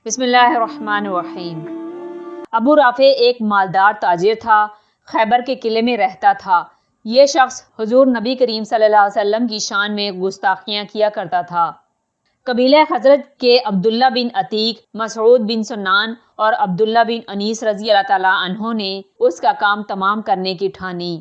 بسم اللہ الرحمن الرحیم۔ ابو رافع ایک مالدار تاجر تھا، خیبر کے قلعے میں رہتا تھا۔ یہ شخص حضور نبی کریم صلی اللہ علیہ وسلم کی شان میں گستاخیاں کیا کرتا تھا۔ قبیلہ خزرج کے عبداللہ بن عتیق، مسعود بن سنان اور عبداللہ بن انیس رضی اللہ تعالیٰ عنہ نے اس کا کام تمام کرنے کی ٹھانی۔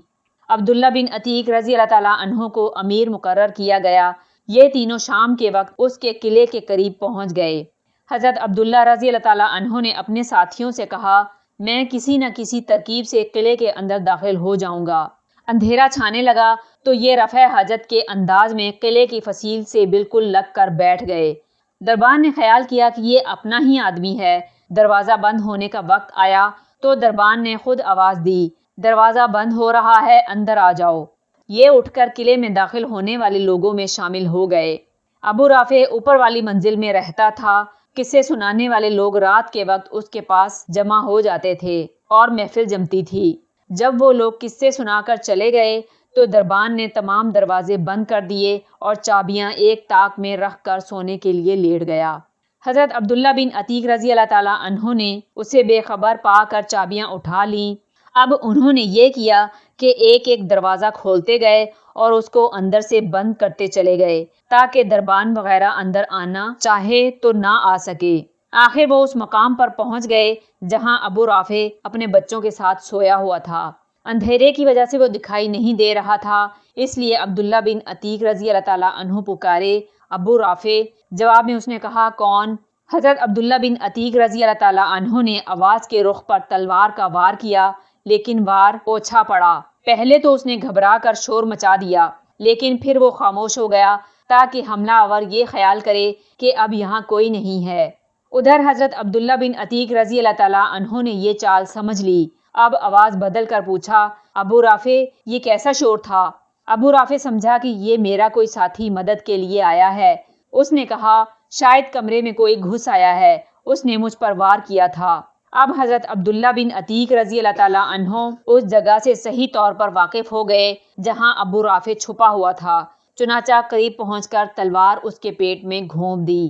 عبداللہ بن عتیق رضی اللہ تعالیٰ عنہ کو امیر مقرر کیا گیا۔ یہ تینوں شام کے وقت اس کے قلعے کے قریب پہنچ گئے۔ حضرت عبداللہ رضی اللہ تعالیٰ عنہ نے اپنے ساتھیوں سے کہا، میں کسی نہ کسی ترکیب سے قلعے کے اندر داخل ہو جاؤں گا۔ اندھیرا چھانے لگا تو یہ رفع حاجت کے انداز میں قلعے کی فصیل سے بالکل لگ کر بیٹھ گئے۔ دربان نے خیال کیا کہ یہ اپنا ہی آدمی ہے۔ دروازہ بند ہونے کا وقت آیا تو دربان نے خود آواز دی، دروازہ بند ہو رہا ہے، اندر آ جاؤ۔ یہ اٹھ کر قلعے میں داخل ہونے والے لوگوں میں شامل ہو گئے۔ ابو رافع اوپر والی منزل میں رہتا تھا۔ قصے سنانے والے لوگ رات کے وقت اس کے پاس جمع ہو جاتے تھے اور محفل جمتی تھی۔ جب وہ لوگ قصے سنا کر چلے گئے تو دربان نے تمام دروازے بند کر دیے اور چابیاں ایک طاق میں رکھ کر سونے کے لیے لیٹ گیا۔ حضرت عبداللہ بن عتیق رضی اللہ تعالیٰ عنہ نے اسے بے خبر پا کر چابیاں اٹھا لیں۔ اب انہوں نے یہ کیا کہ ایک ایک دروازہ کھولتے گئے اور اس کو اندر سے بند کرتے چلے گئے تاکہ دربان وغیرہ اندر آنا چاہے تو نہ آ سکے۔ آخر وہ اس مقام پر پہنچ گئے جہاں ابو رافع اپنے بچوں کے ساتھ سویا ہوا تھا۔ اندھیرے کی وجہ سے وہ دکھائی نہیں دے رہا تھا، اس لیے عبداللہ بن عتیق رضی اللہ تعالیٰ عنہ پکارے، ابو رافع۔ جواب میں اس نے کہا، کون؟ حضرت عبداللہ بن عتیق رضی اللہ تعالیٰ عنہ نے آواز کے رخ پر تلوار کا وار کیا، لیکن وار اوچھا پڑا۔ پہلے تو اس نے گھبرا کر شور مچا دیا، لیکن پھر وہ خاموش ہو گیا تاکہ حملہ آور یہ خیال کرے کہ اب یہاں کوئی نہیں ہے۔ ادھر حضرت عبداللہ بن عتیق رضی اللہ تعالیٰ عنہ نے یہ چال سمجھ لی۔ اب آواز بدل کر پوچھا، ابو رافع، یہ کیسا شور تھا؟ ابو رافع سمجھا کہ یہ میرا کوئی ساتھی مدد کے لیے آیا ہے۔ اس نے کہا، شاید کمرے میں کوئی گھس آیا ہے، اس نے مجھ پر وار کیا تھا۔ اب حضرت عبداللہ بن عتیق رضی اللہ تعالیٰ عنہ اس جگہ سے صحیح طور پر واقف ہو گئے جہاں ابو رافع چھپا ہوا تھا، چنانچہ قریب پہنچ کر تلوار اس کے پیٹ میں گھونپ دی۔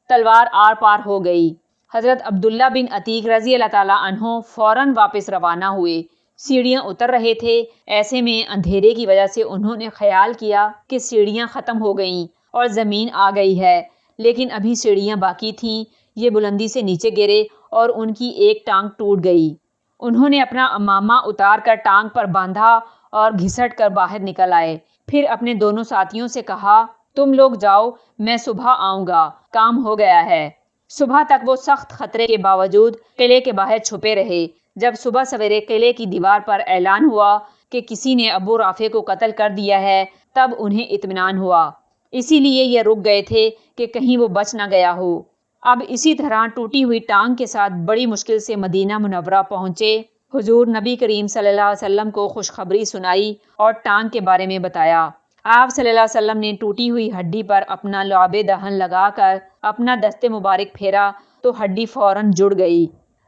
تلوار آر پار ہو گئی۔ حضرت عبداللہ بن عتیق رضی اللہ تعالیٰ عنہ فوراً واپس روانہ ہوئے۔ سیڑھیاں اتر رہے تھے، ایسے میں اندھیرے کی وجہ سے انہوں نے خیال کیا کہ سیڑھیاں ختم ہو گئیں اور زمین آ گئی ہے، لیکن ابھی سیڑھیاں باقی تھیں۔ یہ بلندی سے نیچے گرے اور ان کی ایک ٹانگ ٹوٹ گئی۔ انہوں نے اپنا عمامہ اتار کر ٹانگ پر باندھا اور گھسٹ کر باہر نکل آئے۔ پھر اپنے دونوں ساتھیوں سے کہا، تم لوگ جاؤ، میں صبح آؤں گا، کام ہو گیا ہے۔ صبح تک وہ سخت خطرے کے باوجود قلعے کے باہر چھپے رہے۔ جب صبح سویرے قلعے کی دیوار پر اعلان ہوا کہ کسی نے ابو رافع کو قتل کر دیا ہے، تب انہیں اطمینان ہوا۔ اسی لیے یہ رک گئے تھے کہ کہیں وہ بچ نہ گیا ہو۔ اب اسی طرح ٹوٹی ہوئی ٹانگ کے ساتھ بڑی مشکل سے مدینہ منورہ پہنچے۔ حضور نبی کریم صلی اللہ علیہ وسلم کو خوشخبری سنائی اور ٹانگ کے بارے میں بتایا۔ آپ صلی اللہ علیہ وسلم نے ٹوٹی ہوئی ہڈی پر اپنا لعاب دہن لگا کر اپنا دست مبارک پھیرا تو ہڈی فوراً جڑ گئی۔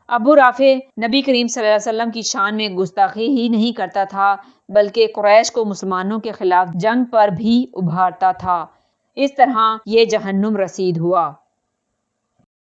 ابو رافع نبی کریم صلی اللہ علیہ وسلم کی شان میں گستاخی ہی نہیں کرتا تھا، بلکہ قریش کو مسلمانوں کے خلاف جنگ پر بھی ابھارتا تھا۔ اس طرح یہ جہنم رسید ہوا۔